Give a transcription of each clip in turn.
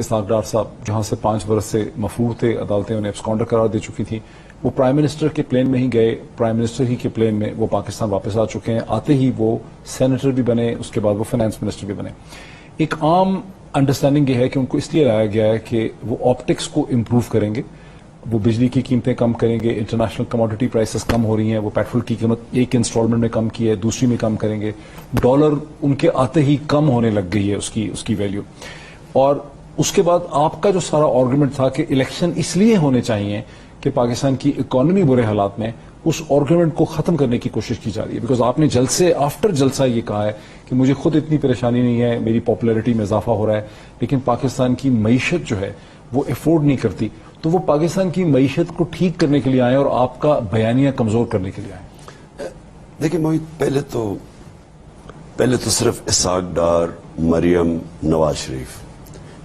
اسحاق ڈار صاحب جہاں سے 5 برس سے مفرور تھے، عدالتیں انہیں ایبسکانڈر قرار دے چکی تھیں، وہ پرائم منسٹر کے پلین میں ہی گئے، پرائم منسٹر ہی کے پلین میں وہ پاکستان واپس آ چکے ہیں، آتے ہی وہ سینیٹر بھی بنے، اس کے بعد وہ فائنانس منسٹر بھی بنے۔ ایک عام انڈرسٹینڈنگ یہ ہے کہ ان کو اس لیے لایا گیا ہے کہ وہ آپٹکس کو امپروو کریں گے، وہ بجلی کی قیمتیں کم کریں گے، انٹرنیشنل کموڈٹی پرائسز کم ہو رہی ہیں، وہ پیٹرول کی قیمت ایک انسٹالمنٹ میں کم کی ہے، دوسری میں کم کریں گے، ڈالر ان کے آتے ہی کم ہونے لگ گئی ہے اس کی ویلیو۔ اور اس کے بعد آپ کا جو سارا آرگومنٹ تھا کہ الیکشن اس لیے ہونے چاہیے کہ پاکستان کی اکانومی برے حالات میں، اس آرگومنٹ کو ختم کرنے کی کوشش کی جا رہی ہے، بیکاز آپ نے جلسے آفٹر جلسہ یہ کہا ہے کہ مجھے خود اتنی پریشانی نہیں ہے، میری پاپولیرٹی میں اضافہ ہو رہا ہے، لیکن پاکستان کی معیشت جو ہے وہ افورڈ نہیں کرتی، تو وہ پاکستان کی معیشت کو ٹھیک کرنے کے لیے آئے اور آپ کا بیانیہ کمزور کرنے کے لیے آئے۔ دیکھیں موہت، پہلے تو صرف اسحاق ڈار، مریم، نواز شریف،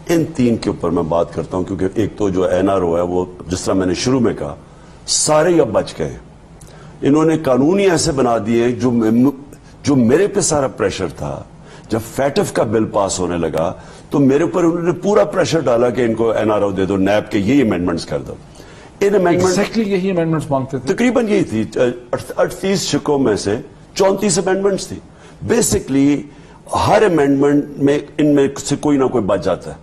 ان 3 کے اوپر میں بات کرتا ہوں، کیونکہ ایک تو جو NRO ہے وہ جس طرح میں نے شروع میں کہا سارے اب بچ گئے، انہوں نے قانون ہی ایسے بنا دیے جو میرے پہ سارا پریشر تھا۔ جب فیٹف کا بل پاس ہونے لگا تو میرے اوپر انہوں نے پورا پریشر ڈالا کہ ان کو NRO دے دو، نیب کے یہی امینڈمنٹس کر دو۔ ان ایگزیکٹلی یہی امینڈمنٹس مانگتے تھے، تقریباً یہی تھی، 38 شکوں میں سے 34 امینڈمنٹس تھی۔ بیسکلی ہر امینڈمنٹ میں ان میں سے کوئی نہ کوئی بچ جاتا ہے،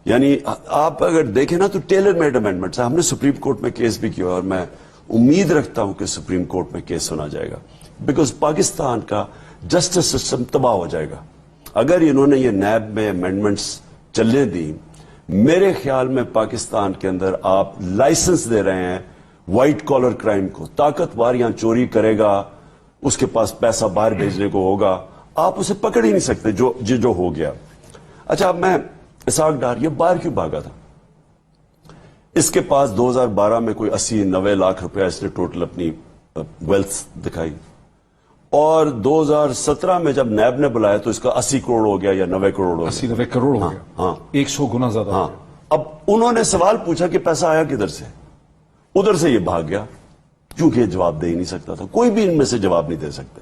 یعنی آپ اگر دیکھیں نا تو ٹیلر میڈ امینڈمنٹس ہیں۔ ہم نے سپریم کورٹ میں کیس بھی کیا اور میں امید رکھتا ہوں کہ سپریم کورٹ میں کیس سنا جائے گا، بیکاز پاکستان کا جسٹس سسٹم تباہ ہو جائے گا اگر انہوں نے یہ نیب میں امینڈمنٹس چلنے دی۔ میرے خیال میں پاکستان کے اندر آپ لائسنس دے رہے ہیں وائٹ کالر کرائم کو، طاقتور یہاں چوری کرے گا، اس کے پاس پیسہ باہر بھیجنے کو ہوگا، آپ اسے پکڑ ہی نہیں سکتے جو ہو گیا۔ اچھا، اب میں اسحاق ڈار یہ باہر کیوں بھاگا تھا؟ اس کے پاس 2012 میں کوئی 80-90 لاکھ روپے اس نے ٹوٹل اپنی ویلتھ دکھائی، اور 2017 میں جب نیب نے بلایا تو اس کا 80 کروڑ ہو گیا یا 90 کروڑ ہو گیا، 80-90 کروڑ ہو گیا، ہاں 100 گنا زیادہ۔ ہاں، اب انہوں نے سوال پوچھا کہ پیسہ آیا کدھر سے، ادھر سے یہ بھاگ گیا، کیونکہ یہ جواب دے ہی نہیں سکتا تھا، کوئی بھی ان میں سے جواب نہیں دے سکتے۔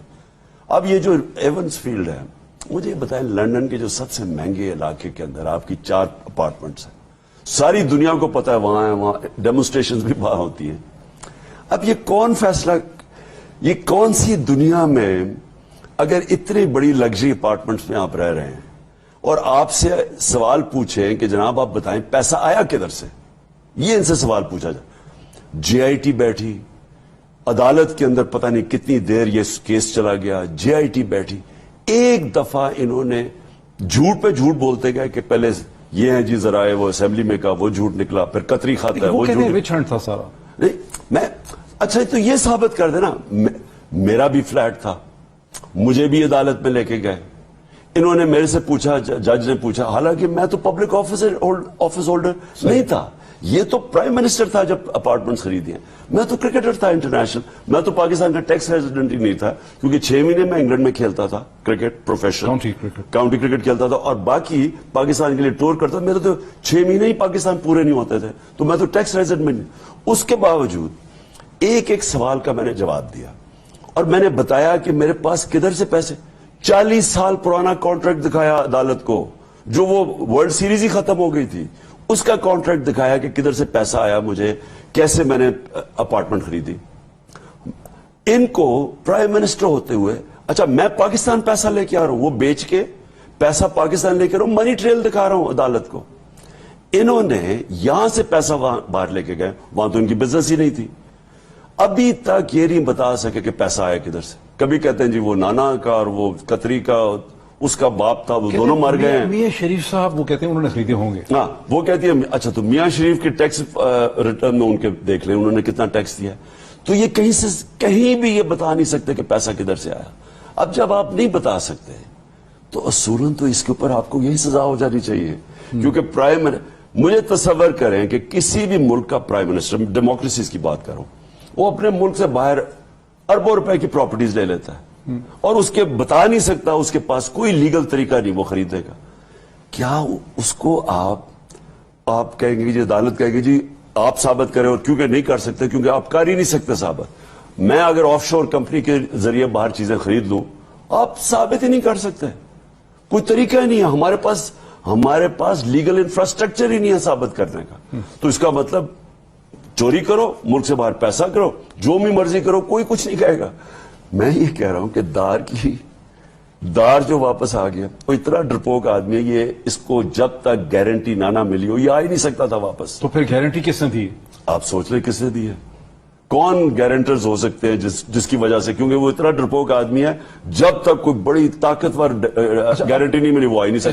اب یہ جو ایونس فیلڈ ہے، مجھے یہ بتائیں، لندن کے جو سب سے مہنگے علاقے کے اندر آپ کی 4 اپارٹمنٹس ہیں، ساری دنیا کو پتا ہے وہاں ڈیمونسٹریشنز بھی وہاں ہوتی ہیں۔ اب یہ کون فیصلہ، یہ کون سی دنیا میں اگر اتنی بڑی لگژری اپارٹمنٹس میں آپ رہ رہے ہیں اور آپ سے سوال پوچھیں کہ جناب آپ بتائیں پیسہ آیا کدھر سے، یہ ان سے سوال پوچھا جائے۔ GIT بیٹھی عدالت کے اندر، پتہ نہیں کتنی دیر یہ کیس چلا گیا، GIT بیٹھی، ایک دفعہ انہوں نے جھوٹ پہ جھوٹ بولتے گئے کہ پہلے یہ ہیں جی ذرائع، وہ اسمبلی میں کہا وہ جھوٹ نکلا، پھر قطری کھاتا ہے وہ جھوٹ، وچ ہنٹ تھا سارا۔ نہیں میں اچھا تو یہ ثابت کر دینا، میرا بھی فلیٹ تھا، مجھے بھی عدالت میں لے کے گئے، انہوں نے میرے سے پوچھا، جج نے پوچھا، حالانکہ میں تو پبلک آفس ہولڈر نہیں تھا، یہ تو پرائم منسٹر تھا جب اپارٹمنٹ خریدی ہیں، میں تو کرکٹر تھا انٹرنیشنل، میں تو پاکستان کا ٹیکس ریزیڈنٹ ہی نہیں تھا، کیونکہ 6 مہینے میں انگلینڈ میں کھیلتا تھا کرکٹ، پروفیشنل کاؤنٹی کرکٹ کھیلتا تھا، اور باقی پاکستان کے لیے ٹور کرتا تھا، میرے تو 6 مہینے ہی پاکستان پورے نہیں ہوتے تھے، تو میں تو ٹیکس ریزیڈنٹ نہیں۔ اس کے باوجود ایک سوال کا میں نے جواب دیا اور میں نے بتایا کہ میرے پاس کدھر سے پیسے، 40 سال پرانا کانٹریکٹ دکھایا عدالت کو، جو وہ ورلڈ سیریز ہی ختم ہو گئی تھی، اس کا کانٹریکٹ دکھایا کہ کدھر سے پیسہ آیا مجھے، کیسے میں نے اپارٹمنٹ خریدی۔ ان کو پرائم منسٹر ہوتے ہوئے، اچھا میں پاکستان پیسہ لے کے آ رہا ہوں، وہ بیچ کے پیسہ پاکستان لے کے آ رہا ہوں، منی ٹریل دکھا رہا ہوں عدالت کو۔ انہوں نے یہاں سے پیسہ وہاں باہر لے کے گئے، وہاں تو ان کی بزنس ہی نہیں تھی، ابھی تک یہ نہیں بتا سکے کہ پیسہ آیا کدھر سے۔ کبھی کہتے ہیں جی وہ نانا کا اور وہ قطری کا، اس کا باپ تھا، وہ دونوں مر گئے ہیں۔ میاں شریف صاحب وہ کہتے ہیں انہوں نے خریدے ہوں گے، ہاں وہ کہتی ہے، اچھا تو میاں شریف کے ٹیکس ریٹرن میں ان کے دیکھ لیں انہوں نے کتنا ٹیکس دیا، تو یہ کہیں بھی یہ بتا نہیں سکتے کہ پیسہ کدھر سے آیا۔ اب جب آپ نہیں بتا سکتے تو اصولاً تو اس کے اوپر آپ کو یہی سزا ہو جانی چاہیے، کیونکہ مجھے تصور کریں کہ کسی بھی ملک کا پرائم منسٹر، ڈیموکریسیز کی بات کروں، وہ اپنے ملک سے باہر اربوں روپے کی پراپرٹیز لے لیتا ہے اور اس کے بتا نہیں سکتا، اس کے پاس کوئی لیگل طریقہ نہیں وہ خریدے گا، کیا اس کو آپ کہیں گے جی، عدالت کہے گی جی آپ ثابت کریں، اور کیونکہ نہیں کر سکتے، کیونکہ آپ کر ہی نہیں سکتے ثابت۔ میں اگر آف شور کمپنی کے ذریعے باہر چیزیں خرید لوں، آپ ثابت ہی نہیں کر سکتے، کوئی طریقہ ہی نہیں ہے ہمارے پاس۔ ہمارے پاس لیگل انفراسٹرکچر ہی نہیں ہے ثابت کرنے کا. تو اس کا مطلب چوری کرو, ملک سے باہر پیسہ کرو, جو بھی مرضی کرو, کوئی کچھ نہیں کہے گا. میں یہ کہہ رہا ہوں کہ دار جو واپس آ گیا وہ اتنا ڈرپوک آدمی ہے, یہ اس کو جب تک گارنٹی نہ ملی ہو یہ آ ہی نہیں سکتا تھا واپس. تو پھر گارنٹی کس نے دی؟ آپ سوچ لیں کس نے دی ہے, کون گارنٹرز ہو سکتے ہیں جس کی وجہ سے, کیونکہ وہ اتنا ڈرپوک آدمی ہے, جب تک کوئی بڑی طاقتور گارنٹی نہیں ملی وہ آ ہی نہیں سکتا.